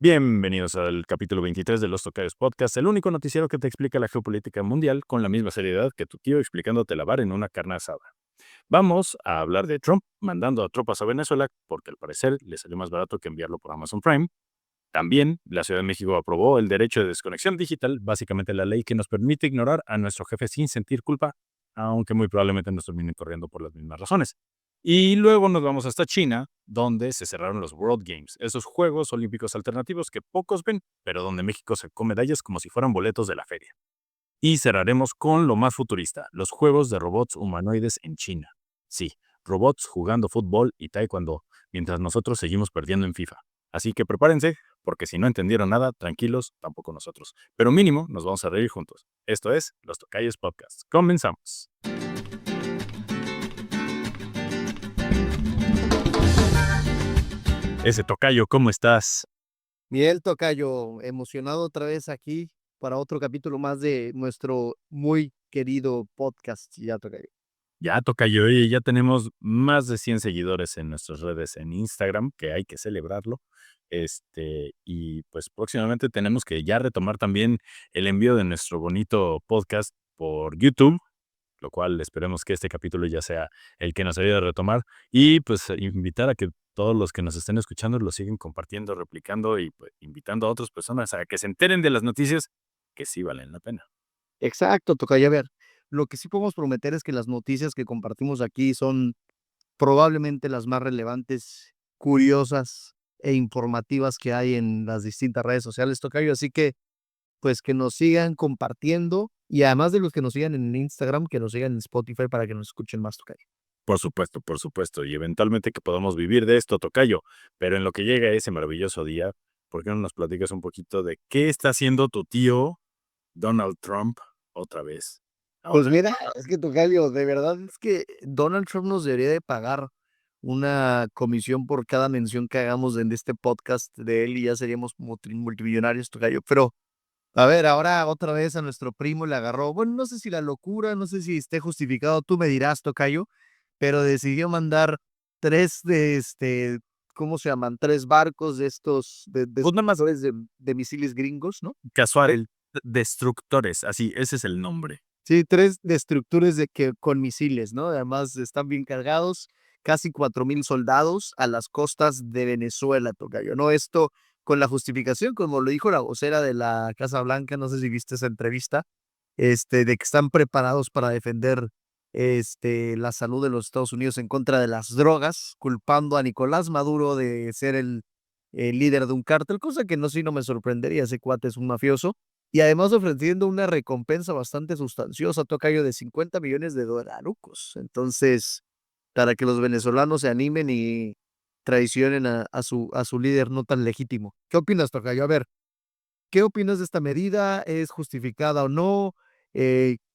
Bienvenidos al capítulo 23 de Los Tocayos Podcast, el único noticiero que te explica la geopolítica mundial con la misma seriedad que tu tío explicándote la bar en una carne asada. Vamos a hablar de Trump mandando a tropas a Venezuela porque al parecer le salió más barato que enviarlo por Amazon Prime. También la Ciudad de México aprobó el derecho de desconexión digital, básicamente la ley que nos permite ignorar a nuestro jefe sin sentir culpa, aunque muy probablemente nos terminen corriendo por las mismas razones. Y luego nos vamos hasta China, donde se cerraron los World Games, esos Juegos Olímpicos alternativos que pocos ven, pero donde México sacó medallas como si fueran boletos de la feria. Y cerraremos con lo más futurista, los Juegos de Robots Humanoides en China. Sí, robots jugando fútbol y taekwondo, mientras nosotros seguimos perdiendo en FIFA. Así que prepárense, porque si no entendieron nada, tranquilos, tampoco nosotros. Pero mínimo, nos vamos a reír juntos. Esto es Los Tocayos Podcast. Comenzamos. Ese tocayo, ¿cómo estás? Miguel Tocayo, emocionado otra vez aquí para otro capítulo más de nuestro muy querido podcast. Ya, Tocayo. Ya tocayo, y ya tenemos más de 100 seguidores en nuestras redes en Instagram, que hay que celebrarlo. Y pues próximamente tenemos que ya retomar también el envío de nuestro bonito podcast por YouTube, lo cual esperemos que este capítulo ya sea el que nos ayude a retomar y pues invitar a que todos los que nos estén escuchando lo siguen compartiendo, replicando y pues, invitando a otras personas a que se enteren de las noticias que sí valen la pena. Exacto, Tocayo. A ver, lo que sí podemos prometer es que las noticias que compartimos aquí son probablemente las más relevantes, curiosas e informativas que hay en las distintas redes sociales, Tocayo. Así que, pues, que nos sigan compartiendo y además de los que nos sigan en Instagram, que nos sigan en Spotify para que nos escuchen más, Tocayo. Por supuesto, y eventualmente que podamos vivir de esto, tocayo. Pero en lo que llega ese maravilloso día, ¿por qué no nos platicas un poquito de qué está haciendo tu tío Donald Trump otra vez? Pues Ahora. mira, es que Tocayo, de verdad es que Donald Trump nos debería de pagar una comisión por cada mención que hagamos en este podcast de él y ya seríamos multimillonarios, Tocayo. Pero, a ver, ahora otra vez a nuestro primo le agarró, bueno, no sé si la locura, no sé si esté justificado, tú me dirás, Tocayo, pero decidió mandar tres ¿cómo se llaman? Tres barcos de estos, de Pues estos nada más lanzadores de misiles gringos, ¿no? casual, destructores, así, ese es el nombre. Sí, 3 destructores de que con misiles, ¿no? Además, están bien cargados, casi 4,000 soldados a las costas de Venezuela, tocayo, ¿no? Esto con la justificación, como lo dijo la vocera de la Casa Blanca, no sé si viste esa entrevista, de que están preparados para defender, la salud de los Estados Unidos en contra de las drogas, culpando a Nicolás Maduro de ser el líder de un cártel, cosa que no, sí, no me sorprendería, ese cuate es un mafioso. Y además ofreciendo una recompensa bastante sustanciosa, tocayo, de 50 millones de dolarucos. Entonces, para que los venezolanos se animen y traicionen a su líder no tan legítimo. ¿Qué opinas, tocayo? A ver, ¿qué opinas de esta medida? ¿Es justificada o no?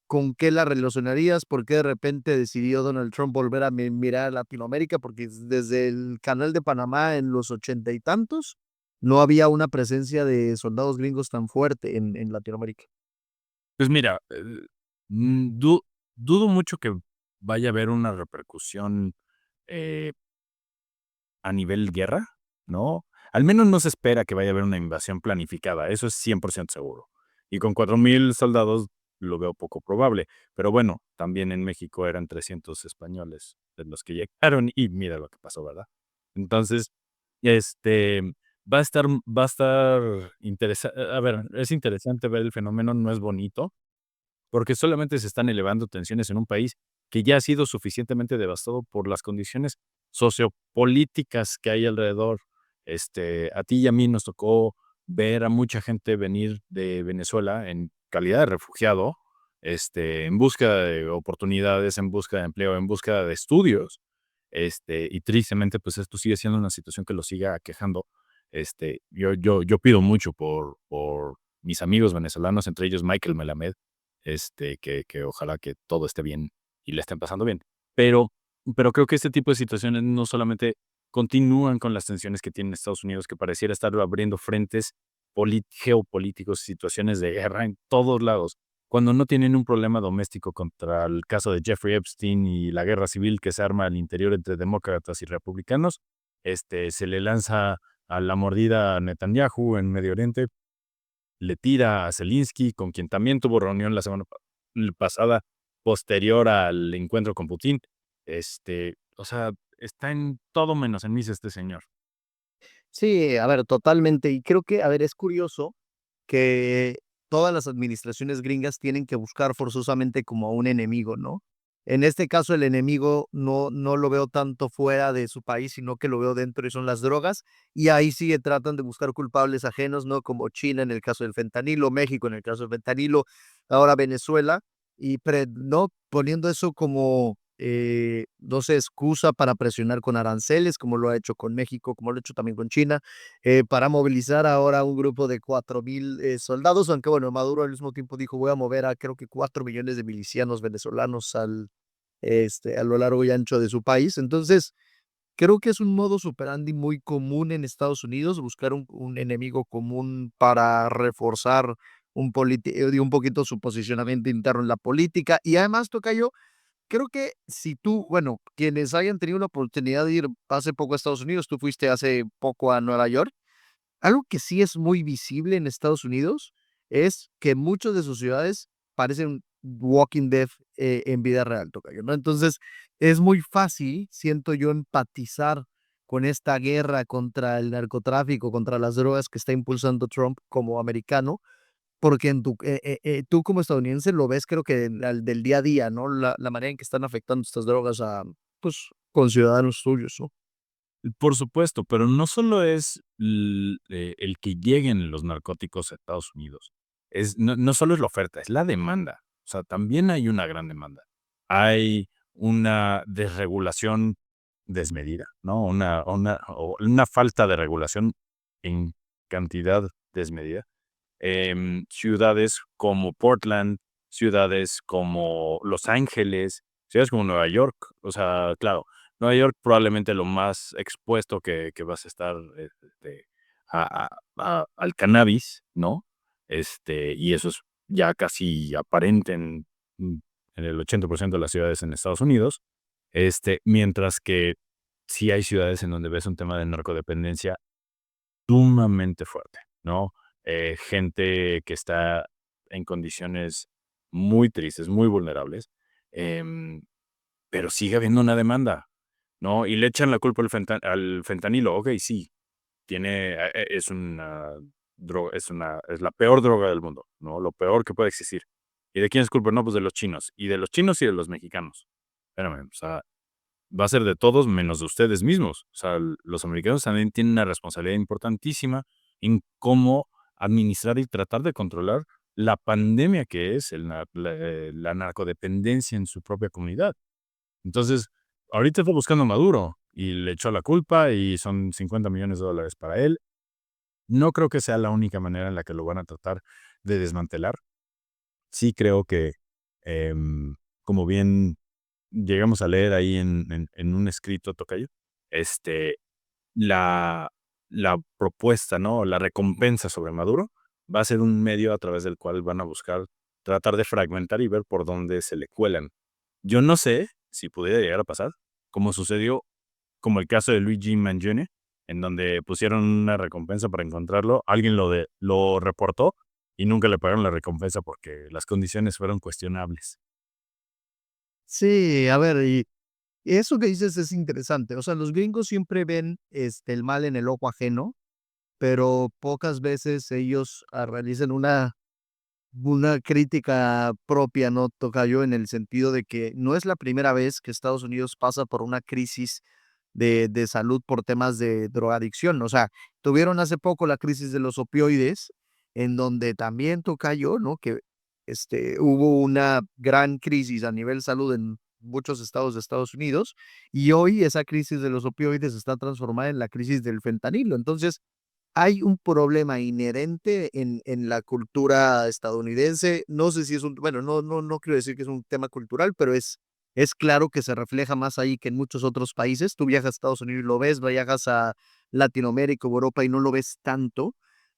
¿Con qué la relacionarías? ¿Por qué de repente decidió Donald Trump volver a mirar a Latinoamérica? Porque desde el canal de Panamá en los 80 y tantos no había una presencia de soldados gringos tan fuerte en Latinoamérica. Pues mira, mm, du dudo mucho que vaya a haber una repercusión, eh, a nivel guerra, ¿no? Al menos no se espera que vaya a haber una invasión planificada, eso es 100% seguro. Y con 4000 soldados lo veo poco probable. Pero bueno, también en México eran 300 españoles de los que llegaron y mira lo que pasó, ¿verdad? Entonces, este, va a estar interesante. A ver, es interesante ver el fenómeno, no es bonito, porque solamente se están elevando tensiones en un país que ya ha sido suficientemente devastado por las condiciones sociopolíticas que hay alrededor. A ti y a mí nos tocó ver a mucha gente venir de Venezuela en calidad de refugiado, en busca de oportunidades, en busca de empleo, en busca de estudios. Y tristemente, pues esto sigue siendo una situación que lo siga aquejando. Yo pido mucho por mis amigos venezolanos, entre ellos Michael Melamed, que ojalá que todo esté bien y le estén pasando bien. Pero pero creo que este tipo de situaciones no solamente continúan con las tensiones que tiene Estados Unidos, que pareciera estar abriendo frentes geopolíticos, situaciones de guerra en todos lados, cuando no tienen un problema doméstico contra el caso de Jeffrey Epstein y la guerra civil que se arma al interior entre demócratas y republicanos, se le lanza a la mordida a Netanyahu en Medio Oriente, le tira a Zelensky, con quien también tuvo reunión la semana pasada, posterior al encuentro con Putin. O sea, está en todo menos en misa este señor. Sí, a ver, totalmente. Y creo que, a ver, es curioso que todas las administraciones gringas tienen que buscar forzosamente como a un enemigo, ¿no? En este caso, el enemigo no lo veo tanto fuera de su país, sino que lo veo dentro y son las drogas. Y ahí sí tratan de buscar culpables ajenos, ¿no? Como China en el caso del fentanilo, México en el caso del fentanilo, ahora Venezuela, y ¿no? Poniendo eso como, no sé, excusa para presionar con aranceles, como lo ha hecho con México, como lo ha hecho también con China, para movilizar ahora un grupo de 4,000 soldados, aunque bueno, Maduro al mismo tiempo dijo, voy a mover a creo que 4 millones de milicianos venezolanos a lo largo y ancho de su país. Entonces, creo que es un modo operandi muy común en Estados Unidos, buscar un enemigo común para reforzar un poquito su posicionamiento interno en la política. Y además, tocayo, creo que si tú, bueno, quienes hayan tenido la oportunidad de ir hace poco a Estados Unidos, tú fuiste hace poco a Nueva York, algo que sí es muy visible en Estados Unidos es que muchas de sus ciudades parecen Walking Dead, en vida real, tocayo, ¿no? Entonces, es muy fácil, siento yo, empatizar con esta guerra contra el narcotráfico, contra las drogas que está impulsando Trump como americano, porque tú como estadounidense lo ves, creo que del día a día, ¿no? La manera en que están afectando estas drogas a, pues, con ciudadanos tuyos, ¿no? Por supuesto, pero no solo es el que lleguen los narcóticos a Estados Unidos, no solo es la oferta, es la demanda. O sea, también hay una gran demanda. Hay una desregulación desmedida, ¿no? Una falta de regulación en cantidad desmedida. Ciudades como Portland, ciudades como Los Ángeles, ciudades como Nueva York. O sea, claro, Nueva York probablemente lo más expuesto que vas a estar, al cannabis, ¿no? Y eso es ya casi aparente en el 80% de las ciudades en Estados Unidos. Mientras que sí hay ciudades en donde ves un tema de narcodependencia sumamente fuerte, ¿no? Gente que está en condiciones muy tristes, muy vulnerables, em, pero sigue habiendo una demanda, ¿no? Y le echan la culpa al fentanilo. Okey, sí, es una droga, es la peor droga del mundo, ¿no? Lo peor que puede existir. ¿Y de quién es culpa? No, pues de los chinos, y de los chinos y de los mexicanos. Espérame, o sea, va a ser de todos menos de ustedes mismos. O sea, los americanos también tienen una responsabilidad importantísima en cómo administrar y tratar de controlar la pandemia que es la narcodependencia en su propia comunidad. Entonces, ahorita está buscando a Maduro y le echó la culpa y son $50 millones para él. No creo que sea la única manera en la que lo van a tratar de desmantelar. Sí creo que, em, como bien llegamos a leer ahí en un escrito, tocayo, este, la la propuesta, ¿no? La recompensa sobre Maduro va a ser un medio a través del cual van a buscar tratar de fragmentar y ver por dónde se le cuelan. Yo no sé si pudiera llegar a pasar, como sucedió, como el caso de Luigi Mangione, en donde pusieron una recompensa para encontrarlo, alguien lo reportó y nunca le pagaron la recompensa porque las condiciones fueron cuestionables. Sí, a ver, y eso que dices es interesante. O sea, los gringos siempre ven, el mal en el ojo ajeno, pero pocas veces ellos, realizan una crítica propia, ¿no, tocayo? En el sentido de que no es la primera vez que Estados Unidos pasa por una crisis de salud por temas de drogadicción. O sea, tuvieron hace poco la crisis de los opioides, en donde también tocayo, ¿no? Que, hubo una gran crisis a nivel salud en muchos estados de Estados Unidos, y hoy esa crisis de los opioides está transformada en la crisis del fentanilo. Entonces, hay un problema inherente en la cultura estadounidense. No sé si es un, bueno, no quiero decir que es un tema cultural, pero es claro que se refleja más ahí que en muchos otros países. Tú viajas a Estados Unidos y lo ves, viajas a Latinoamérica o Europa y no lo ves tanto,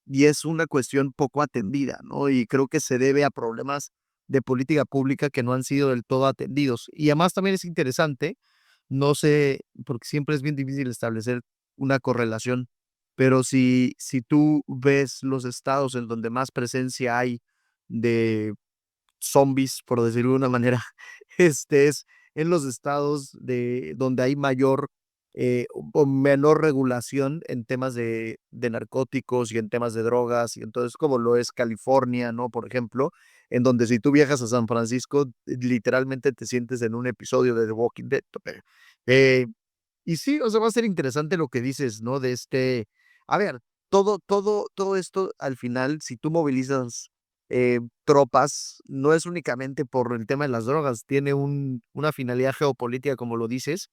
y es una cuestión poco atendida, ¿no? Y creo que se debe a problemas de política pública que no han sido del todo atendidos. Y además también es interesante, no sé, porque siempre es bien difícil establecer una correlación pero si tú ves los estados en donde más presencia hay de zombies, por decirlo de una manera, es en los estados donde hay mayor o menor regulación en temas de narcóticos y en temas de drogas, y entonces como lo es California, ¿no? Por ejemplo, en donde si tú viajas a San Francisco, literalmente te sientes en un episodio de The Walking Dead. Eh, y sí, o sea, va a ser interesante lo que dices, ¿no? A ver, todo esto al final, si tú movilizas tropas, no es únicamente por el tema de las drogas, tiene una finalidad geopolítica, como lo dices,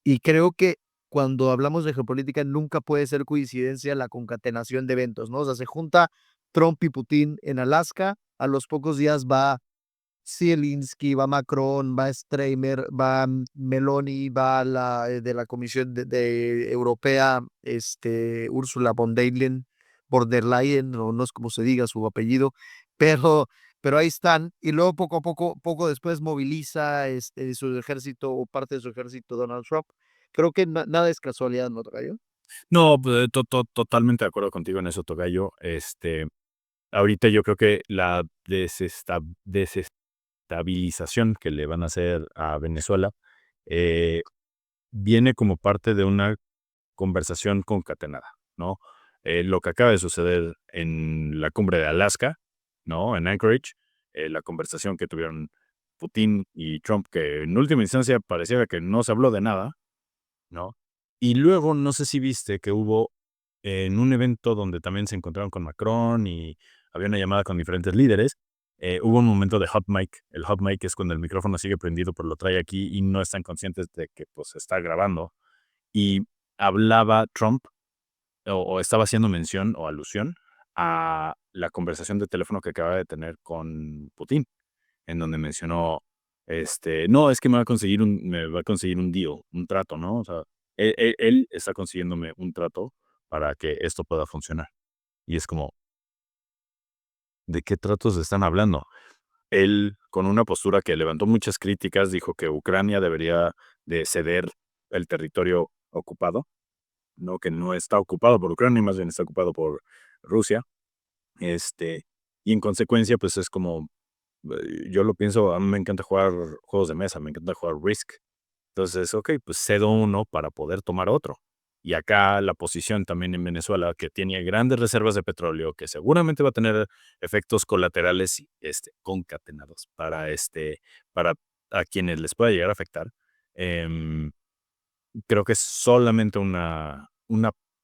y creo que cuando hablamos de geopolítica nunca puede ser coincidencia la concatenación de eventos, ¿no? O sea, se junta Trump y Putin en Alaska, a los pocos días va Zelensky, va Macron, va Streimer, va Meloni, va de la Comisión Europea, Ursula von der Leyen, o no es como se diga su apellido, pero, pero ahí están, y luego poco a poco, poco después moviliza su ejército o parte de su ejército Donald Trump. Creo que nada es casualidad, ¿no, Tocayo? No, pues, totalmente de acuerdo contigo en eso, tocayo. Ahorita yo creo que la desestabilización que le van a hacer a Venezuela, eh, viene como parte de una conversación concatenada, ¿no? Lo que acaba de suceder en la cumbre de Alaska, ¿no? En Anchorage, la conversación que tuvieron Putin y Trump, que en última instancia pareciera que no se habló de nada, ¿no? Y luego, no sé si viste que hubo en un evento donde también se encontraron con Macron y había una llamada con diferentes líderes, hubo un momento de hot mic. El hot mic es cuando el micrófono sigue prendido, pero lo trae aquí y no están conscientes de que pues está grabando. Y hablaba Trump o estaba haciendo mención o alusión a la conversación de teléfono que acaba de tener con Putin, en donde mencionó, no, es que me va a conseguir un deal, un trato, ¿no? O sea, él está consiguiéndome un trato para que esto pueda funcionar. Y es como, ¿de qué tratos están hablando? Él, con una postura que levantó muchas críticas, dijo que Ucrania debería de ceder el territorio ocupado, ¿no? Que no está ocupado por Ucrania, más bien está ocupado por Rusia. Este, y en consecuencia, pues es como, yo lo pienso, a mí me encanta jugar juegos de mesa, me encanta jugar Risk. Entonces, ok, pues cedo uno para poder tomar otro. Y acá la posición también en Venezuela, que tiene grandes reservas de petróleo, que seguramente va a tener efectos colaterales concatenados para a quienes les pueda llegar a afectar. Em, Creo que es solamente una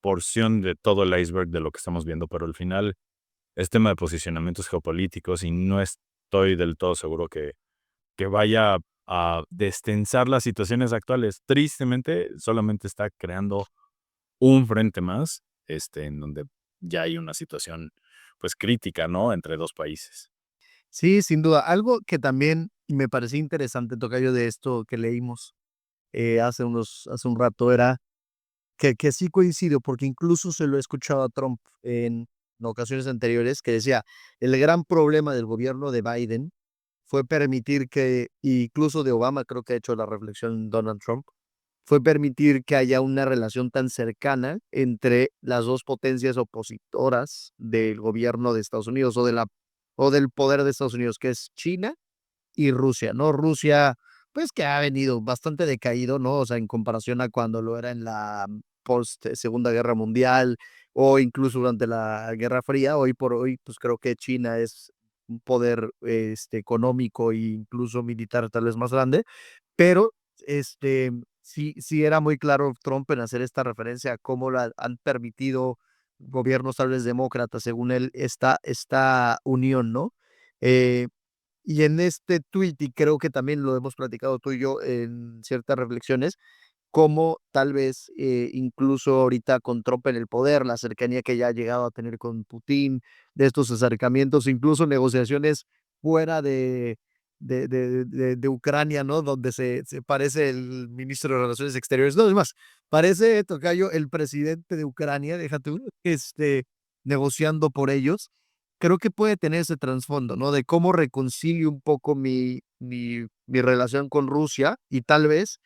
porción de todo el iceberg de lo que estamos viendo, pero al final es tema de posicionamientos geopolíticos y no estoy del todo seguro que vaya a destensar las situaciones actuales. Tristemente, solamente está creando un frente más, en donde ya hay una situación, pues, crítica, ¿no?, entre 2 países. Sí, sin duda. Algo que también me parecía interesante, Tocayo, de esto que leímos hace un rato era que sí coincido, porque incluso se lo he escuchado a Trump en ocasiones anteriores, que decía, el gran problema del gobierno de Biden fue permitir que, incluso de Obama, creo que ha hecho la reflexión Donald Trump, fue permitir que haya una relación tan cercana entre las dos potencias opositoras del gobierno de Estados Unidos o del poder de Estados Unidos, que es China y Rusia, ¿no? Rusia, pues que ha venido bastante decaído, ¿no? O sea, en comparación a cuando lo era en la post Segunda Guerra Mundial o incluso durante la Guerra Fría, hoy por hoy, pues creo que China es un poder económico e incluso militar tal vez más grande, pero sí era muy claro Trump en hacer esta referencia a cómo la han permitido gobiernos tal vez demócratas, según él, esta unión, ¿no? Eh, y en este tweet, y creo que también lo hemos platicado tú y yo en ciertas reflexiones, cómo tal vez incluso ahorita con Trump en el poder, la cercanía que ya ha llegado a tener con Putin, de estos acercamientos, incluso negociaciones fuera de Ucrania, ¿no? Donde se parece el ministro de Relaciones Exteriores. No, es más, parece, Tocayo, el presidente de Ucrania, déjate, negociando por ellos. Creo que puede tener ese trasfondo, ¿no? De cómo reconcilio un poco mi relación con Rusia y tal vez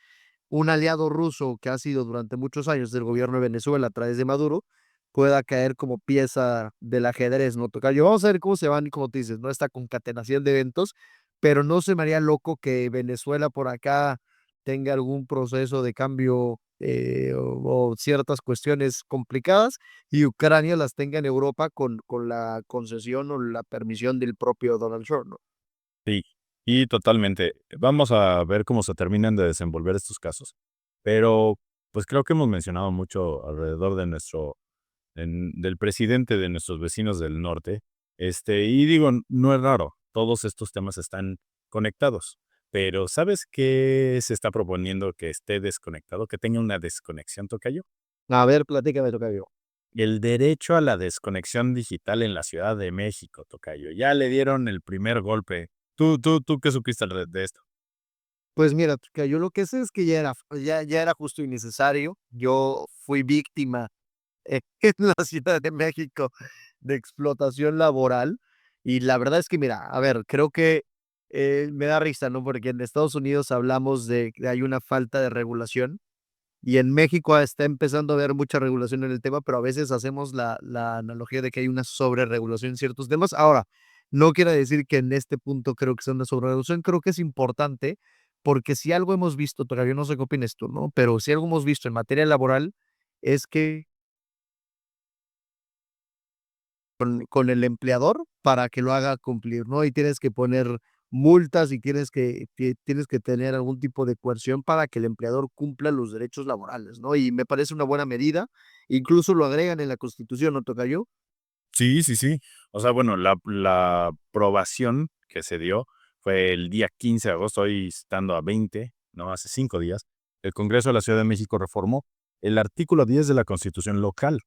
un aliado ruso que ha sido durante muchos años del gobierno de Venezuela a través de Maduro, pueda caer como pieza del ajedrez, ¿no? Tocayo, vamos a ver cómo se van, como tú dices, ¿no? Esta concatenación de eventos, pero no se me haría loco que Venezuela por acá tenga algún proceso de cambio o ciertas cuestiones complicadas y Ucrania las tenga en Europa con la concesión o la permisión del propio Donald Trump, ¿no? Sí, y totalmente. Vamos a ver cómo se terminan de desenvolver estos casos. Pero, pues creo que hemos mencionado mucho alrededor de del presidente de nuestros vecinos del norte. Y digo, no es raro, todos estos temas están conectados. Pero, ¿sabes qué se está proponiendo que esté desconectado, que tenga una desconexión, tocayo? A ver, platícame, Tocayo. El derecho a la desconexión digital en la Ciudad de México, tocayo. Ya le dieron el primer golpe. ¿Tú qué supiste de esto? Pues mira, Tocayo, lo que sé es que ya era justo y necesario. Yo fui víctima en la Ciudad de México de explotación laboral. Y la verdad es que, mira, a ver, creo que me da risa, ¿no? Porque en Estados Unidos hablamos de que hay una falta de regulación y en México está empezando a haber mucha regulación en el tema, pero a veces hacemos la analogía de que hay una sobreregulación en ciertos temas. Ahora, no quiere decir que en este punto creo que sea una sobreregulación, creo que es importante porque si algo hemos visto, todavía no sé qué opinas tú, ¿no? Pero si algo hemos visto en materia laboral es que con el empleador para que lo haga cumplir, ¿no? Y tienes que poner multas y tienes que tener algún tipo de coerción para que el empleador cumpla los derechos laborales, ¿no? Y me parece una buena medida, incluso lo agregan en la Constitución, ¿no, tocayo? Sí, sí, sí. O sea, bueno, la aprobación que se dio fue el día 15 de agosto, hoy estando a 20, ¿no? Hace 5 días. El Congreso de la Ciudad de México reformó el artículo 10 de la Constitución local.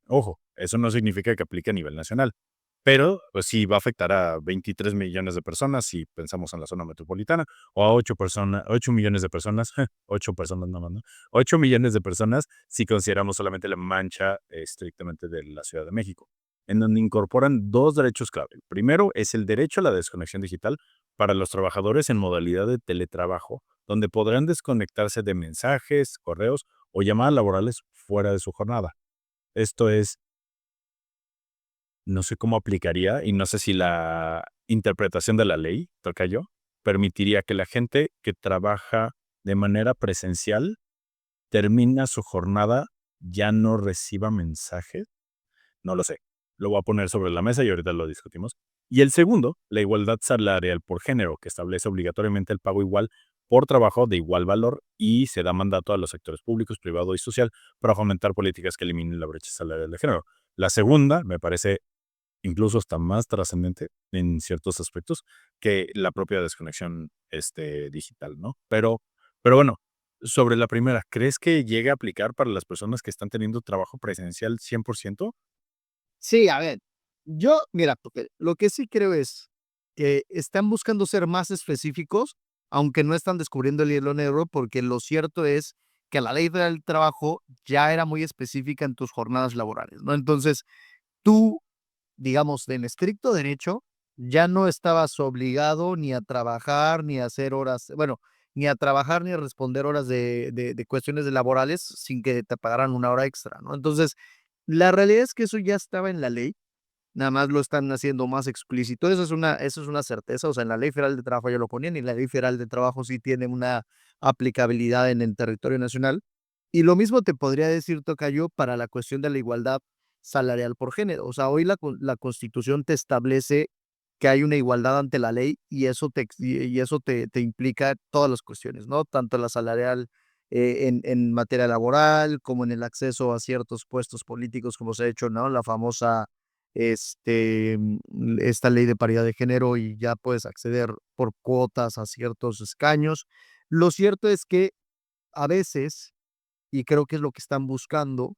Ojo, eso no significa que aplique a nivel nacional, pero, pues sí va a afectar a 23 millones de personas si pensamos en la zona metropolitana, o a 8 millones de personas, 8 personas nada más, ¿no? 8 millones de personas si consideramos solamente la mancha estrictamente de la Ciudad de México, en donde incorporan 2 derechos clave. El primero es el derecho a la desconexión digital para los trabajadores en modalidad de teletrabajo, donde podrán desconectarse de mensajes, correos o llamadas laborales fuera de su jornada. Esto es, no sé cómo aplicaría y no sé si la interpretación de la ley, tocayo, permitiría que la gente que trabaja de manera presencial termina su jornada, ya no reciba mensajes. No lo sé. Lo voy a poner sobre la mesa y ahorita lo discutimos. Y el segundo, la igualdad salarial por género, que establece obligatoriamente el pago igual por trabajo de igual valor y se da mandato a los sectores públicos, privado y social para fomentar políticas que eliminen la brecha salarial de género. La segunda me parece incluso hasta más trascendente en ciertos aspectos que la propia desconexión, digital, ¿no? Pero bueno, sobre la primera, ¿crees que llegue a aplicar para las personas que están teniendo trabajo presencial 100%? Sí, a ver, yo, mira, porque lo que sí creo es que están buscando ser más específicos, aunque no están descubriendo el hilo negro, porque lo cierto es que la ley del trabajo ya era muy específica en tus jornadas laborales, ¿no? Entonces, tú, digamos, en estricto derecho, ya no estabas obligado ni a trabajar, ni a hacer horas, bueno, ni a trabajar ni a responder horas de cuestiones de laborales sin que te pagaran una hora extra, ¿no? Entonces, la realidad es que eso ya estaba en la ley, nada más lo están haciendo más explícito. Eso es una certeza, o sea, en la Ley Federal de Trabajo ya lo ponían y la Ley Federal de Trabajo sí tiene una aplicabilidad en el territorio nacional. Y lo mismo te podría decir, tocayo, para la cuestión de la igualdad salarial por género. O sea, hoy la Constitución te establece que hay una igualdad ante la ley y eso te implica todas las cuestiones, ¿no? Tanto la salarial en materia laboral como en el acceso a ciertos puestos políticos, como se ha hecho, ¿no? La famosa esta ley de paridad de género y ya puedes acceder por cuotas a ciertos escaños. Lo cierto es que a veces, y creo que es lo que están buscando,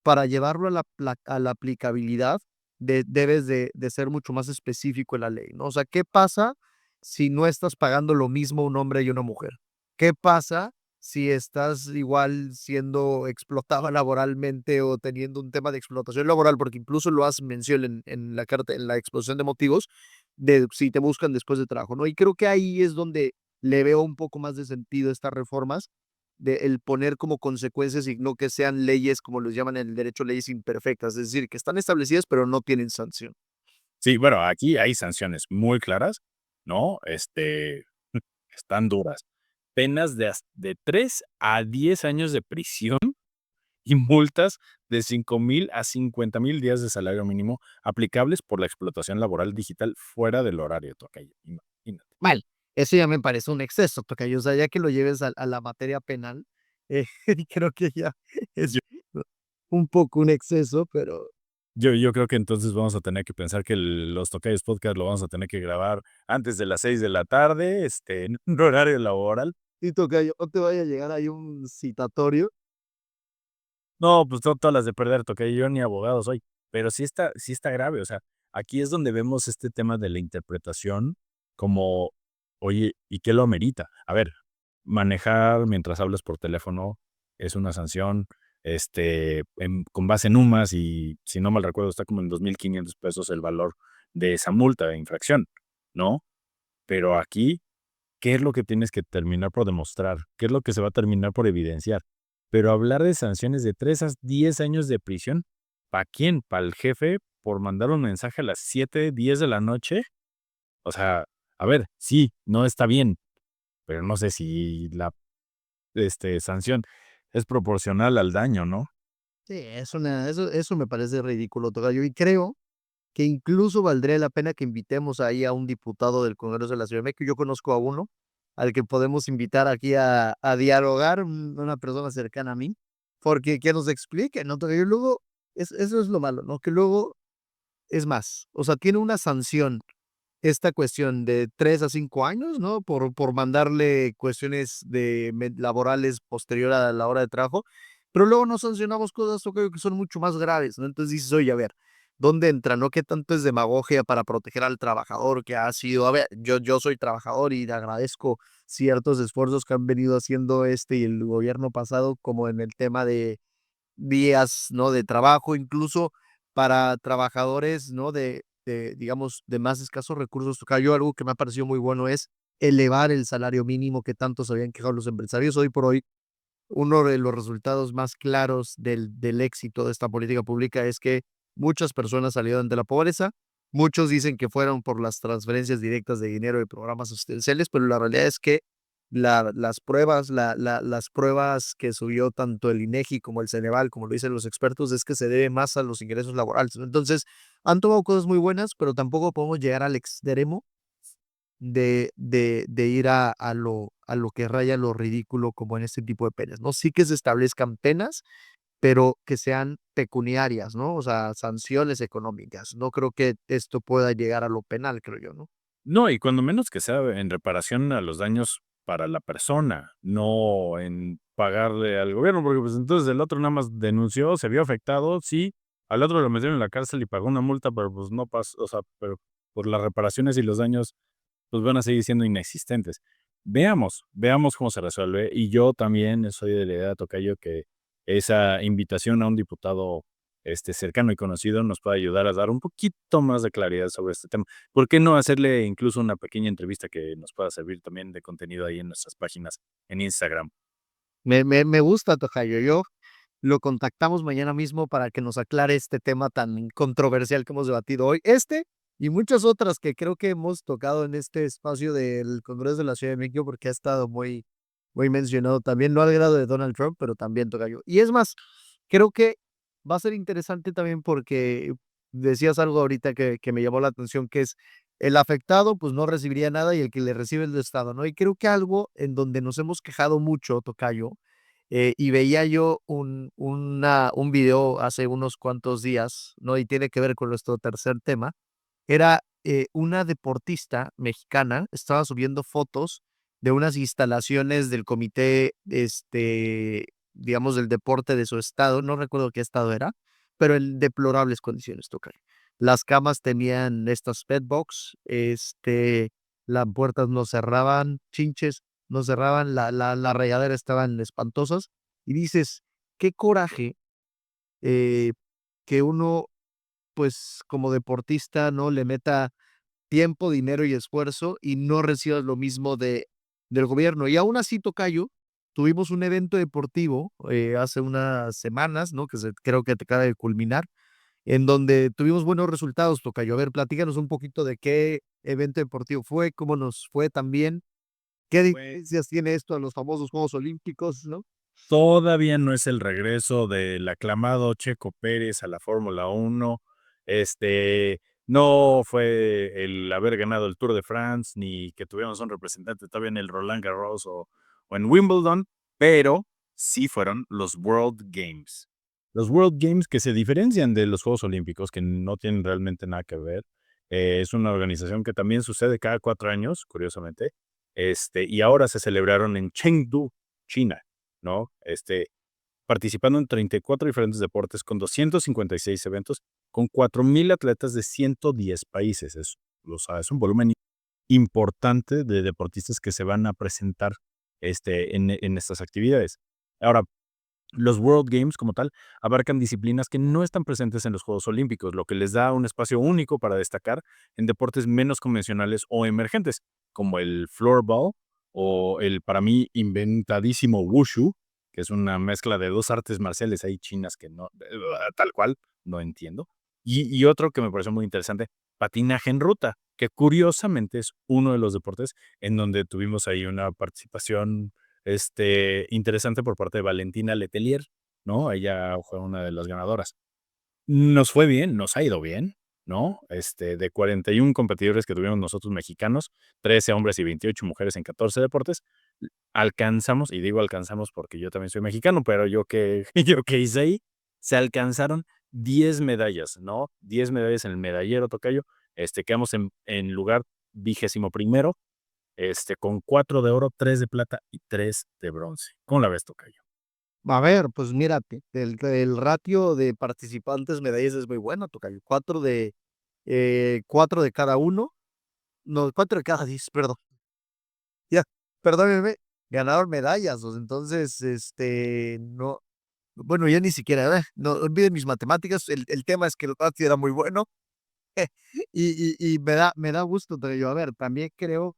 para llevarlo a a la aplicabilidad, debes de ser mucho más específico en la ley, ¿no? O sea, ¿qué pasa si no estás pagando lo mismo un hombre y una mujer? ¿Qué pasa si estás igual siendo explotada laboralmente o teniendo un tema de explotación laboral? Porque incluso lo has mencionado en la carta, en la exposición de motivos, de si te buscan después de trabajo, ¿no? Y creo que ahí es donde le veo un poco más de sentido a estas reformas, de el poner como consecuencias y no que sean leyes, como los llaman en el derecho, leyes imperfectas, es decir, que están establecidas, pero no tienen sanción. Sí, bueno, aquí hay sanciones muy claras, ¿no? Están duras. Penas de 3 a 10 años de prisión y multas de 5,000 a 50,000 días de salario mínimo aplicables por la explotación laboral digital fuera del horario, tocayo, imagínate. Mal, eso ya me parece un exceso, tocayo, o sea, ya que lo lleves a la materia penal, eh, creo que ya es Yo un poco un exceso, pero yo creo que entonces vamos a tener que pensar que los Tocayos Podcast lo vamos a tener que grabar antes de las 6 de la tarde, en un horario laboral. sí, tocayo, no te vaya a llegar ahí un citatorio. No, pues todas las de perder, tocayo, yo ni abogado soy, pero sí está grave, o sea, aquí es donde vemos este tema de la interpretación como, oye, ¿y qué lo amerita? A ver, manejar mientras hablas por teléfono es una sanción, con base en UMAS y, si no mal recuerdo, está como en 2,500 pesos el valor de esa multa de infracción, ¿no? Pero aquí, ¿qué es lo que tienes que terminar por demostrar? ¿Qué es lo que se va a terminar por evidenciar? Pero hablar de sanciones de 3 a 10 años de prisión, ¿para quién? ¿Para el jefe por mandar un mensaje a las 7, 10 de la noche? O sea, a ver, sí, no está bien, pero no sé si la, sanción es proporcional al daño, ¿no? Sí, eso me parece ridículo, tocayo, y creo que incluso valdría la pena que invitemos ahí a un diputado del Congreso de la Ciudad de México. Yo conozco a uno al que podemos invitar aquí a dialogar, una persona cercana a mí, porque que nos explique, ¿no? Porque luego, eso es lo malo, ¿no? Que luego, es más, o sea, tiene una sanción esta cuestión de 3 a 5 años, ¿no? Por mandarle cuestiones laborales posterior a la hora de trabajo, pero luego no sancionamos cosas, creo que son mucho más graves, ¿no? Entonces dices, oye, a ver, ¿dónde entra, no? ¿Qué tanto es demagogia para proteger al trabajador que ha sido? A ver, yo soy trabajador y le agradezco ciertos esfuerzos que han venido haciendo y el gobierno pasado, como en el tema de días, ¿no? De trabajo, incluso para trabajadores, ¿no? Digamos, de más escasos recursos. Cayó algo que me ha parecido muy bueno es elevar el salario mínimo que tanto se habían quejado los empresarios. Hoy por hoy, uno de los resultados más claros del éxito de esta política pública es que muchas personas salieron de la pobreza. Muchos dicen que fueron por las transferencias directas de dinero de programas asistenciales, pero la realidad es que las pruebas que subió tanto el INEGI como el Ceneval, como lo dicen los expertos, es que se debe más a los ingresos laborales, ¿no? Entonces, han tomado cosas muy buenas, pero tampoco podemos llegar al extremo de ir a lo que raya lo ridículo como en este tipo de penas, ¿no? Sí que se establezcan penas, pero que sean pecuniarias, ¿no? O sea, sanciones económicas. No creo que esto pueda llegar a lo penal, creo yo, ¿no? No, y cuando menos que sea en reparación a los daños para la persona, no en pagarle al gobierno, porque, pues, entonces el otro nada más denunció, se vio afectado, sí, al otro lo metieron en la cárcel y pagó una multa, pero, pues, no pasó, o sea, pero por las reparaciones y los daños, pues, van a seguir siendo inexistentes. Veamos cómo se resuelve, y yo también soy de la idea, tocayo, que esa invitación a un diputado, cercano y conocido nos puede ayudar a dar un poquito más de claridad sobre este tema. ¿Por qué no hacerle incluso una pequeña entrevista que nos pueda servir también de contenido ahí en nuestras páginas en Instagram? Me gusta, tocayo. Yo lo contactamos mañana mismo para que nos aclare este tema tan controversial que hemos debatido hoy. Y muchas otras que creo que hemos tocado en este espacio del Congreso de la Ciudad de México, porque ha estado muy, muy mencionado también, no al grado de Donald Trump, pero también tocayo. Y es más, creo que va a ser interesante también porque decías algo ahorita que me llamó la atención, que es el afectado, pues no recibiría nada y el que le recibe es el Estado, ¿no? Y creo que algo en donde nos hemos quejado mucho, tocayo, y veía yo un video hace unos cuantos días, ¿no? Y tiene que ver con nuestro tercer tema. Era una deportista mexicana, estaba subiendo fotos de unas instalaciones del comité, digamos, del deporte de su estado, no recuerdo qué estado era, pero en deplorables condiciones, toca. Las camas tenían estas bedbox, las puertas no cerraban, chinches no cerraban, la rayadera estaban espantosas, y dices, qué coraje eh, que uno, pues, como deportista, ¿no? Le meta tiempo, dinero y esfuerzo y no recibas lo mismo del gobierno. Y aún así, tocayo, tuvimos un evento deportivo hace unas semanas, ¿no? Creo que te acaba de culminar, en donde tuvimos buenos resultados, tocayo. A ver, platícanos un poquito de qué evento deportivo fue, cómo nos fue también, qué Pues, diferencias tiene esto a los famosos Juegos Olímpicos, ¿no? todavía no es el regreso del aclamado Checo Pérez a la Fórmula 1. Este, no fue el haber ganado el Tour de France, ni que tuviéramos un representante todavía en el Roland Garros o en Wimbledon, pero sí fueron los World Games. Los World Games que se diferencian de los Juegos Olímpicos, que no tienen realmente nada que ver. Es una organización que también sucede cada 4 años, curiosamente. Y ahora se celebraron en Chengdu, China, ¿no? Participando en 34 diferentes deportes con 256 eventos, con 4,000 atletas de 110 países. Es un volumen importante de deportistas que se van a presentar en estas actividades. Ahora, los World Games como tal abarcan disciplinas que no están presentes en los Juegos Olímpicos, lo que les da un espacio único para destacar en deportes menos convencionales o emergentes, como el floorball o el para mí inventadísimo wushu, que es una mezcla de dos artes marciales ahí chinas que no, tal cual, no entiendo. Y otro que me pareció muy interesante, patinaje en ruta, que curiosamente es uno de los deportes en donde tuvimos ahí una participación interesante por parte de Valentina Letelier, ¿no? Ella fue una de las ganadoras. Nos fue bien, nos ha ido bien, ¿no? De 41 competidores que tuvimos nosotros mexicanos, 13 hombres y 28 mujeres en 14 deportes, alcanzamos, y digo alcanzamos porque yo también soy mexicano, pero yo que, yo que hice ahí, se alcanzaron 10 medallas, ¿no? 10 medallas en el medallero, tocayo. Quedamos en lugar 21º, con 4 de oro, 3 de plata y 3 de bronce. ¿Cómo la ves, tocayo? A ver, pues mírate, el ratio de participantes medallas es muy bueno, tocayo. 4 de cada uno, no, 4 de cada 10, perdón. Ya, perdónenme, ganaron medallas, o sea, entonces, no, bueno, ya ni siquiera, no olviden mis matemáticas, el tema es que el ratio era muy bueno, y me da gusto, pero yo, a ver, también creo,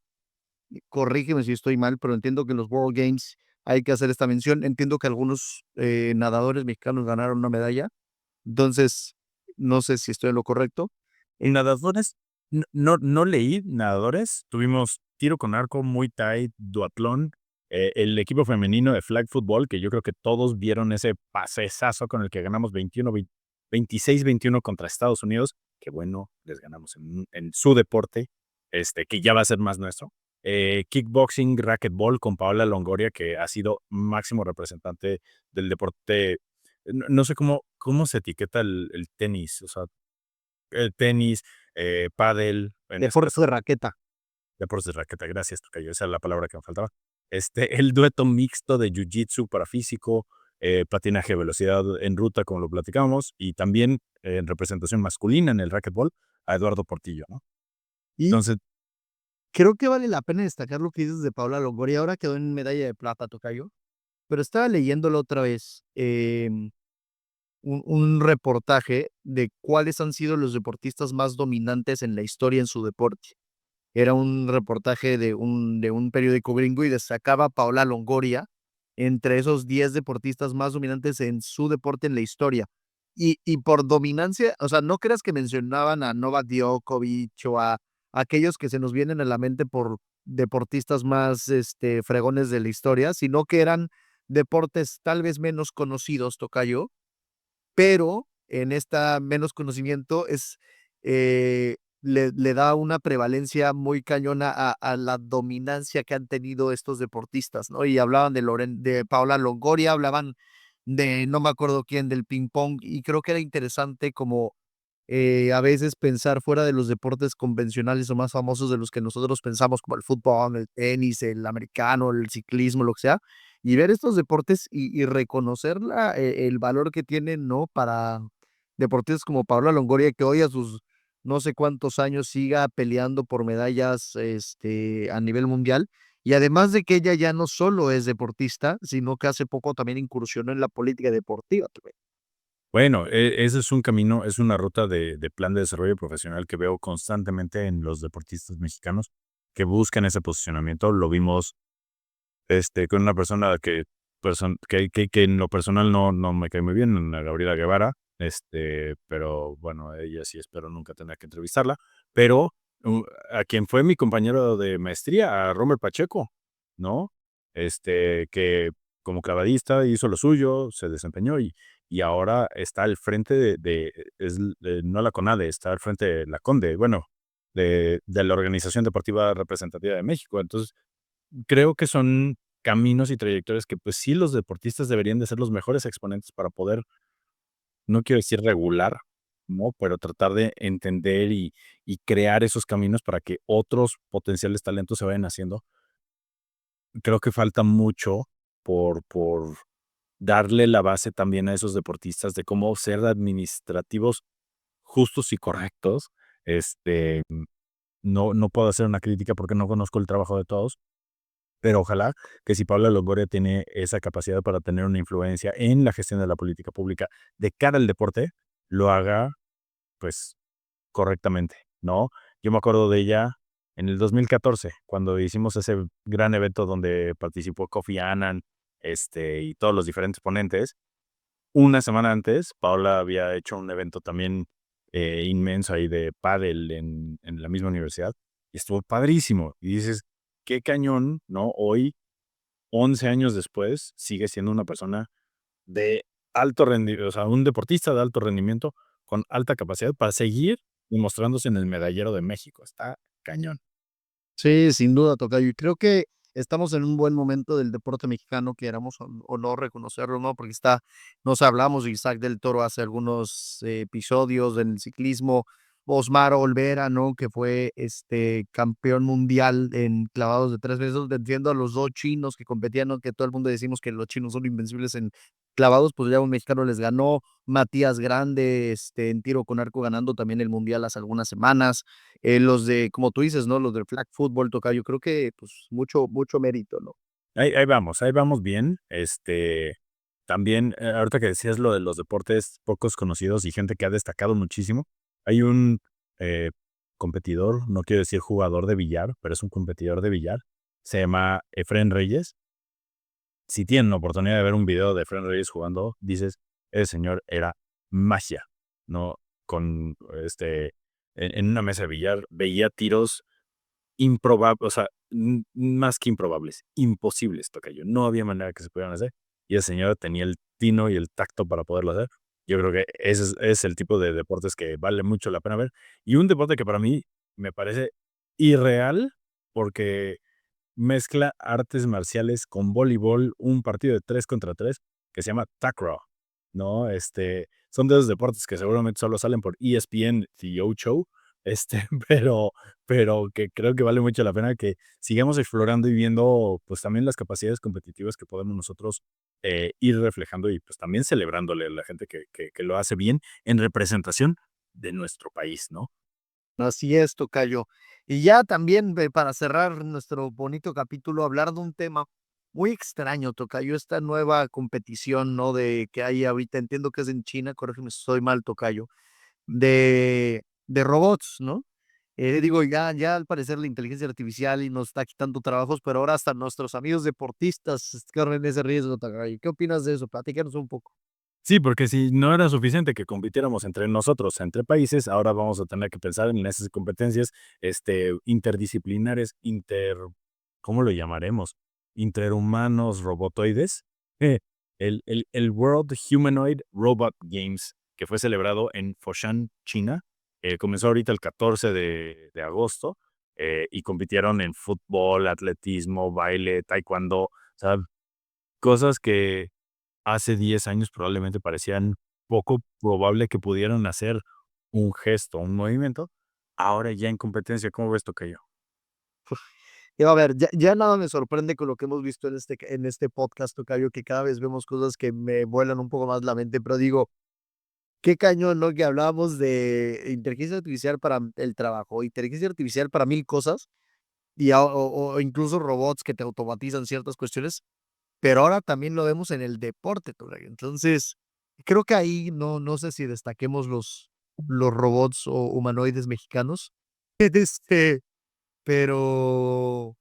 corrígeme si estoy mal, pero entiendo que en los World Games hay que hacer esta mención, entiendo que algunos, nadadores mexicanos ganaron una medalla, entonces, no sé si estoy en lo correcto. Nadadores, no leí nadadores. Tuvimos tiro con arco, Muay Thai, duatlón, el equipo femenino de flag football, que yo creo que todos vieron ese pasesazo con el que ganamos 26-21 contra Estados Unidos. Que bueno, les ganamos en su deporte, que ya va a ser más nuestro. Kickboxing, racquetball con Paola Longoria, que ha sido máximo representante del deporte. No sé cómo se etiqueta el tenis, o sea, el tenis, pádel, en este Deportes caso, de raqueta. deportes de raqueta, gracias, tocayo, esa es la palabra que me faltaba. El dueto mixto de jiu-jitsu para físico, patinaje de velocidad en ruta, como lo platicábamos, y también en representación masculina en el racquetball, a Eduardo Portillo, ¿no? Y Entonces, creo que vale la pena destacar lo que dices de Paula Longoria, ahora quedó en medalla de plata, tocayo, pero estaba leyéndolo otra vez, un reportaje de cuáles han sido los deportistas más dominantes en la historia en su deporte. Era un reportaje de un periódico gringo y destacaba a Paola Longoria entre esos 10 deportistas más dominantes en su deporte en la historia. Y por dominancia, o sea, no creas que mencionaban a Novak Djokovic o a aquellos que se nos vienen a la mente por deportistas más, fregones de la historia, sino que eran deportes tal vez menos conocidos, tocayo, pero en esta menos conocimiento le da una prevalencia muy cañona a la dominancia que han tenido estos deportistas, ¿no? Y hablaban de Paola Longoria, hablaban de no me acuerdo quién, del ping pong, y creo que era interesante como a veces pensar fuera de los deportes convencionales o más famosos de los que nosotros pensamos, como el fútbol, el tenis, el americano, el ciclismo, lo que sea, y ver estos deportes y reconocer el valor que tienen, ¿no? Para deportistas como Paola Longoria, que hoy a sus no sé cuántos años siga peleando por medallas, a nivel mundial. Y además de que ella ya no solo es deportista, sino que hace poco también incursionó en la política deportiva. bueno, ese es un camino, es una ruta de plan de desarrollo profesional que veo constantemente en los deportistas mexicanos que buscan ese posicionamiento. Lo vimos con una persona que en lo personal no me cae muy bien, a Gabriela Guevara, pero bueno, ella sí espero nunca tener que entrevistarla, pero a quien fue mi compañero de maestría, a Romer Pacheco, ¿no? Que como clavadista hizo lo suyo, se desempeñó y ahora está al frente no la CONADE, está al frente de la CONDE, bueno, de la Organización Deportiva Representativa de México. Entonces, creo que son caminos y trayectorias que, pues sí, los deportistas deberían de ser los mejores exponentes para poder, no quiero decir regular, ¿no? Pero tratar de entender y crear esos caminos para que otros potenciales talentos se vayan haciendo. Creo que falta mucho por darle la base también a esos deportistas de cómo ser administrativos justos y correctos. No puedo hacer una crítica porque no conozco el trabajo de todos, pero ojalá que si Paula Longoria tiene esa capacidad para tener una influencia en la gestión de la política pública de cara al deporte, lo haga, pues, correctamente, ¿no? Yo me acuerdo de ella en el 2014, cuando hicimos ese gran evento donde participó Kofi Annan, y todos los diferentes ponentes. Una semana antes, Paola había hecho un evento también, inmenso ahí de pádel en la misma universidad, y estuvo padrísimo. Y dices: "Qué cañón", ¿no? Hoy, 11 años después, sigue siendo una persona de alto rendimiento, o sea, un deportista de alto rendimiento con alta capacidad para seguir demostrándose en el medallero de México. Está cañón. Sí, sin duda, tocayo. Y creo que estamos en un buen momento del deporte mexicano, queramos o no reconocerlo, ¿no? Porque nos hablamos de Isaac del Toro hace algunos episodios en el ciclismo, Osmar Olvera, ¿no? Que fue campeón mundial en clavados de 3 veces, venciendo a los dos chinos que competían, ¿no? Que todo el mundo decimos que los chinos son invencibles en clavados, pues ya un mexicano les ganó. Matías Grande, en tiro con arco ganando también el mundial hace algunas semanas. Los de, como tú dices, ¿no? Los del flag football, tocayo, creo que, pues, mucho mérito, ¿no? Ahí vamos bien. También, ahorita que decías lo de los deportes pocos conocidos y gente que ha destacado muchísimo, hay un, eh, competidor, no quiero decir jugador de billar, pero es un competidor de billar, se llama Efren Reyes. Si tienen la oportunidad de ver un video de Efren Reyes jugando, dices: "Ese señor era magia", ¿no? Con, en una mesa de billar veía tiros improbables, o sea, más que improbables, imposibles, tocayo. No había manera que se pudieran hacer, y el señor tenía el tino y el tacto para poderlo hacer. Yo creo que ese es el tipo de deportes que vale mucho la pena ver, y un deporte que para mí me parece irreal, porque mezcla artes marciales con voleibol, un partido de 3 contra 3 que se llama Takraw, ¿no? Son de esos deportes que seguramente solo salen por ESPN, The Ocho, pero que creo que vale mucho la pena que sigamos explorando y viendo, pues, también las capacidades competitivas que podemos nosotros, ir reflejando y, pues, también celebrándole a la gente que lo hace bien en representación de nuestro país, ¿no? Así es, tocayo. Y ya también, para cerrar nuestro bonito capítulo, hablar de un tema muy extraño, tocayo, esta nueva competición, ¿no? De que hay ahorita, entiendo que es en China, corrígeme si estoy mal, tocayo, de robots, ¿no? Digo, ya al parecer la inteligencia artificial y nos está quitando trabajos, pero ahora hasta nuestros amigos deportistas corren ese riesgo, tocayo. ¿Qué opinas de eso? Platícanos un poco. Sí, porque si no era suficiente que compitiéramos entre nosotros, entre países, ahora vamos a tener que pensar en esas competencias, interdisciplinares, ¿cómo lo llamaremos? Interhumanos robotoides. El World Humanoid Robot Games, que fue celebrado en Foshan, China, comenzó ahorita el 14 de agosto, y compitieron en fútbol, atletismo, baile, taekwondo, o sea, cosas que hace 10 años probablemente parecían poco probable que pudieran hacer un gesto, un movimiento, ahora ya en competencia, ¿cómo ves, tocayo? Y a ver, ya nada me sorprende con lo que hemos visto en este podcast, tocayo, que cada vez vemos cosas que me vuelan un poco más la mente, pero digo, qué cañón, ¿no? Que hablábamos de inteligencia artificial para el trabajo, inteligencia artificial para mil cosas, o incluso robots que te automatizan ciertas cuestiones, pero ahora también lo vemos en el deporte, tocayo. Entonces, creo que ahí no sé si destaquemos los robots o humanoides mexicanos, este, pero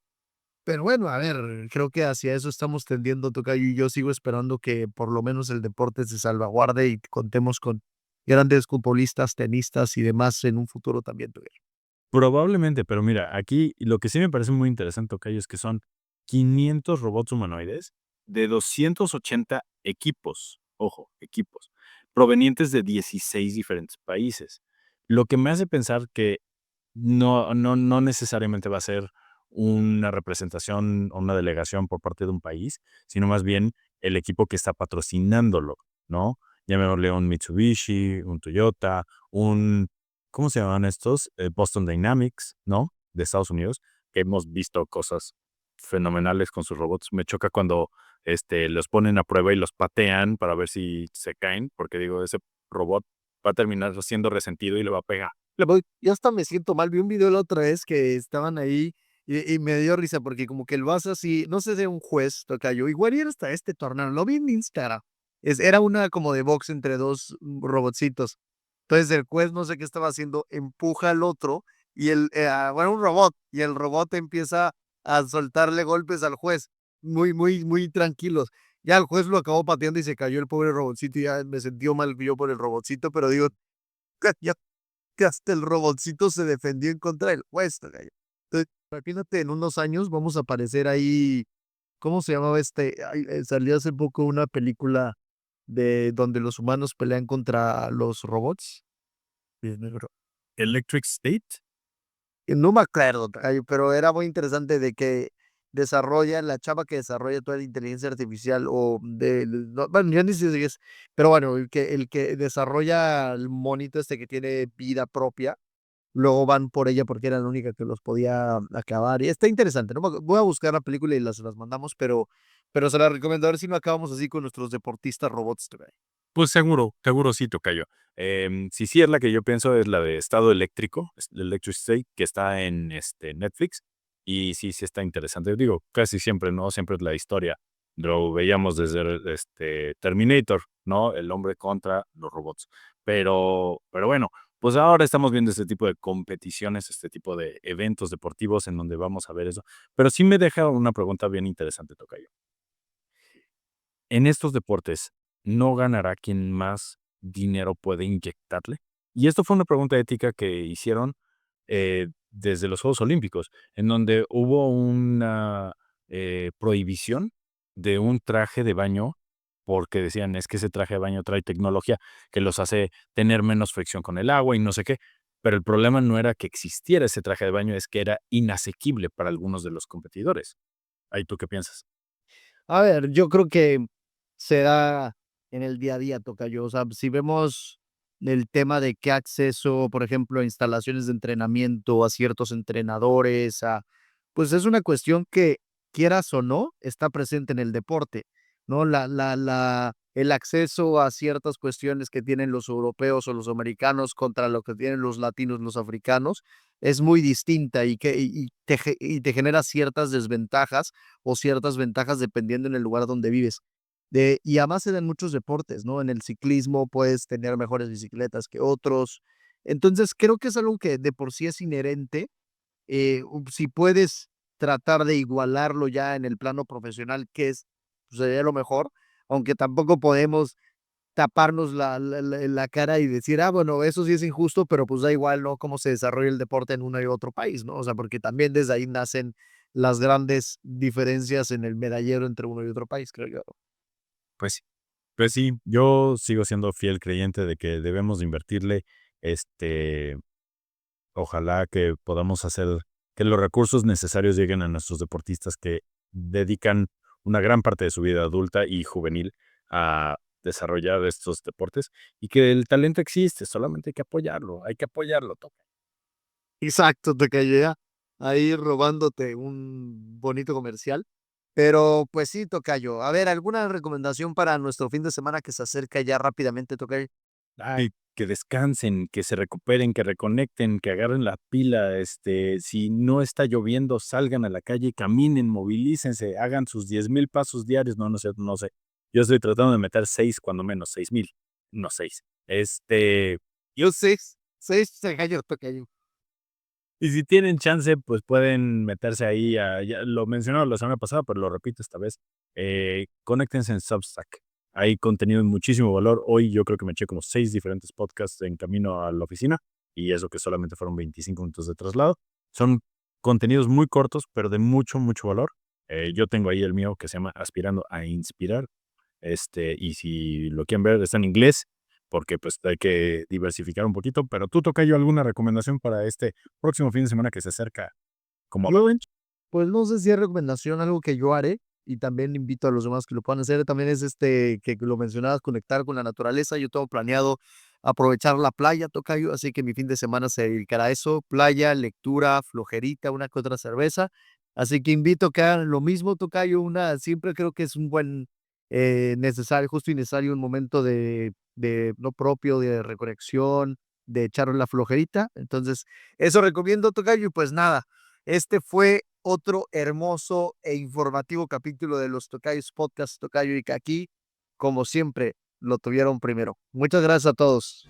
Pero bueno, a ver, creo que hacia eso estamos tendiendo, tocayo, y yo sigo esperando que por lo menos el deporte se salvaguarde y contemos con grandes futbolistas, tenistas y demás en un futuro también, tocayo. Probablemente, pero mira, aquí lo que sí me parece muy interesante, tocayo, es que son 500 robots humanoides de 280 equipos, ojo, equipos, provenientes de 16 diferentes países. Lo que me hace pensar que no necesariamente va a ser una representación o una delegación por parte de un país, sino más bien el equipo que está patrocinándolo, ¿no? Llamémosle un Mitsubishi, un Toyota, un ¿cómo se llaman estos? Boston Dynamics, ¿no? De Estados Unidos, que hemos visto cosas fenomenales con sus robots. Me choca cuando los ponen a prueba y los patean para ver si se caen, porque digo, ese robot va a terminar siendo resentido y le va a pegar. Yo hasta me siento mal, vi un video la otra vez que estaban ahí y me dio risa porque como que el vaso así, no sé de un juez, tocayo, igual y era hasta este torneo, lo vi en Instagram. Era una como de box entre dos robotcitos. Entonces el juez no sé qué estaba haciendo, empuja al otro y bueno, un robot, y el robot empieza a soltarle golpes al juez, muy tranquilos. Ya el juez lo acabó pateando y se cayó el pobre robotcito y ya me sentí mal yo por el robotcito, pero digo, ya que hasta el robotcito se defendió en contra del juez, tocayo. Entonces, imagínate, en unos años vamos a aparecer ahí, ¿cómo se llamaba este? Ay, salió hace poco una película de donde los humanos pelean contra los robots. Bien, negro. Electric State. No me acuerdo, tocayo, pero era muy interesante de que desarrolla, la chava que desarrolla toda la inteligencia artificial o bueno, yo ni sé si es, pero bueno, el que desarrolla el monito este que tiene vida propia. Luego van por ella porque era la única que los podía acabar. Y está interesante, ¿no? Voy a buscar la película y las mandamos, pero se la recomiendo. A ver si no acabamos así con nuestros deportistas robots, güey. Pues seguro, seguro sí, tocayo. Si sí es la que yo pienso, es la de Estado Eléctrico, Electric State, que está en Netflix. Y sí, sí está interesante. Digo, casi siempre, ¿no? Siempre es la historia. Lo veíamos desde Terminator, ¿no? El hombre contra los robots. Pero bueno, pues ahora estamos viendo este tipo de competiciones, este tipo de eventos deportivos en donde vamos a ver eso. Pero sí me deja una pregunta bien interesante, tocayo. En estos deportes, ¿no ganará quien más dinero puede inyectarle? Y esto fue una pregunta ética que hicieron desde los Juegos Olímpicos, en donde hubo una prohibición de un traje de baño, porque decían, es que ese traje de baño trae tecnología que los hace tener menos fricción con el agua y no sé qué. Pero el problema no era que existiera ese traje de baño, es que era inasequible para algunos de los competidores. ¿Ahí tú qué piensas? A ver, yo creo que se da en el día a día, tocayo. O sea, si vemos el tema de qué acceso, por ejemplo, a instalaciones de entrenamiento, a ciertos entrenadores, pues es una cuestión que, quieras o no, está presente en el deporte, ¿no? El acceso a ciertas cuestiones que tienen los europeos o los americanos contra lo que tienen los latinos, los africanos, es muy distinta y te genera ciertas desventajas o ciertas ventajas dependiendo en el lugar donde vives. Y además se dan muchos deportes, ¿no? En el ciclismo puedes tener mejores bicicletas que otros. Entonces, creo que es algo que de por sí es inherente. Si puedes tratar de igualarlo ya en el plano profesional, que es, pues, sería lo mejor, aunque tampoco podemos taparnos la cara y decir, bueno, eso sí es injusto, pero pues da igual, ¿no? Cómo se desarrolla el deporte en uno y otro país, ¿no? O sea, porque también desde ahí nacen las grandes diferencias en el medallero entre uno y otro país, creo yo. Pues sí. Pues sí, yo sigo siendo fiel creyente de que debemos de invertirle, este, ojalá que podamos hacer que los recursos necesarios lleguen a nuestros deportistas que dedican una gran parte de su vida adulta y juvenil a desarrollar estos deportes y que el talento existe, solamente hay que apoyarlo, toca. Exacto, te caería ahí robándote un bonito comercial. Pero pues sí, tocayo. A ver, ¿alguna recomendación para nuestro fin de semana que se acerca ya rápidamente, tocayo? Ay, que descansen, que se recuperen, que reconecten, que agarren la pila, si no está lloviendo, salgan a la calle, caminen, movilícense, hagan sus 10,000 pasos diarios. No, no sé, no sé. Yo estoy tratando de meter 6, cuando menos, 6,000, no 6. Yo sé, tocayo. Y si tienen chance, pues pueden meterse ahí ya lo mencionaron la semana pasada, pero lo repito esta vez, conéctense en Substack. Hay contenido de muchísimo valor. Hoy yo creo que me eché como 6 diferentes podcasts en camino a la oficina, y eso que solamente fueron 25 minutos de traslado. Son contenidos muy cortos, pero de mucho, mucho valor. Yo tengo ahí el mío que se llama Aspirando a Inspirar, y si lo quieren ver, está en inglés, porque, pues, hay que diversificar un poquito. Pero tú, tocayo, ¿alguna recomendación para este próximo fin de semana que se acerca como Avalanche? Pues no sé si es recomendación, algo que yo haré y también invito a los demás que lo puedan hacer. También es que lo mencionabas, conectar con la naturaleza. Yo tengo planeado aprovechar la playa, tocayo, así que mi fin de semana se dedicará a eso: playa, lectura, flojerita, una que otra cerveza. Así que invito a que hagan lo mismo, tocayo. Siempre creo que es un buen, necesario, justo y necesario, un momento de no propio, de reconexión, de echar la flojerita. Entonces, eso recomiendo, tocayo. Y pues nada, este fue otro hermoso e informativo capítulo de los Tocayos Podcast, Tocayo, y que aquí, como siempre, lo tuvieron primero. Muchas gracias a todos.